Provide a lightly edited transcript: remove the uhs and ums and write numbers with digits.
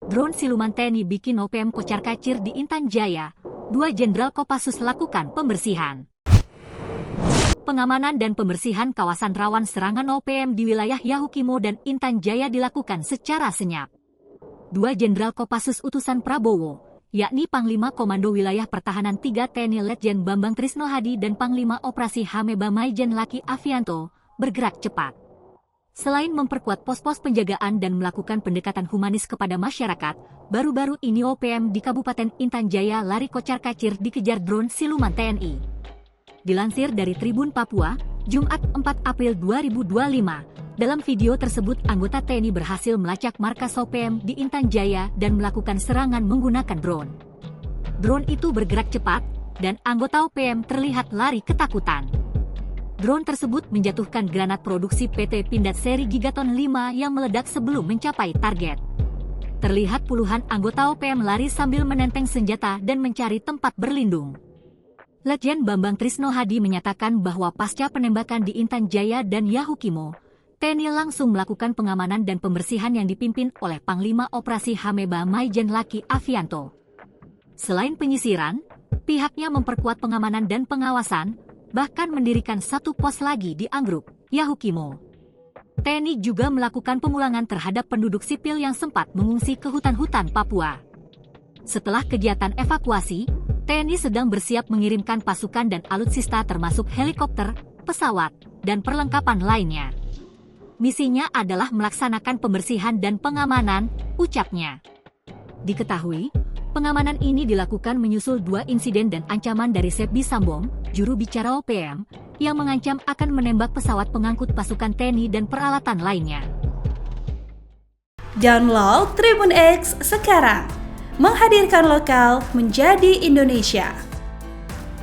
Drone siluman TNI bikin OPM kocar-kacir di Intan Jaya. 2 Jenderal Kopassus lakukan pembersihan. Pengamanan dan pembersihan kawasan rawan serangan OPM di wilayah Yahukimo dan Intan Jaya dilakukan secara senyap. 2 Jenderal Kopassus utusan Prabowo, yakni Panglima Komando Wilayah Pertahanan 3 TNI Letjen Bambang Trisnohadi dan Panglima Operasi Hameba Maijen Laki Avianto, bergerak cepat. Selain memperkuat pos-pos penjagaan dan melakukan pendekatan humanis kepada masyarakat, baru-baru ini OPM di Kabupaten Intan Jaya lari kocar-kacir dikejar drone siluman TNI. Dilansir dari Tribun Papua, Jumat 4 April 2025, dalam video tersebut anggota TNI berhasil melacak markas OPM di Intan Jaya dan melakukan serangan menggunakan drone. Drone itu bergerak cepat, dan anggota OPM terlihat lari ketakutan. Drone tersebut menjatuhkan granat produksi PT Pindad seri Gigaton 5 yang meledak sebelum mencapai target. Terlihat puluhan anggota OPM lari sambil menenteng senjata dan mencari tempat berlindung. Letjen Bambang Trisnohadi menyatakan bahwa pasca penembakan di Intan Jaya dan Yahukimo, TNI langsung melakukan pengamanan dan pembersihan yang dipimpin oleh Panglima Operasi Hameba Maijen Laki Avianto. Selain penyisiran, pihaknya memperkuat pengamanan dan pengawasan, bahkan mendirikan 1 pos lagi di Anggrup, Yahukimo. TNI juga melakukan pemulangan terhadap penduduk sipil yang sempat mengungsi ke hutan-hutan Papua. Setelah kegiatan evakuasi, TNI sedang bersiap mengirimkan pasukan dan alutsista termasuk helikopter, pesawat, dan perlengkapan lainnya. Misinya adalah melaksanakan pembersihan dan pengamanan, ucapnya. Diketahui, pengamanan ini dilakukan menyusul 2 insiden dan ancaman dari Sepdi Sambong, juru bicara OPM, yang mengancam akan menembak pesawat pengangkut pasukan TNI dan peralatan lainnya. Download Tribun X sekarang, menghadirkan lokal menjadi Indonesia.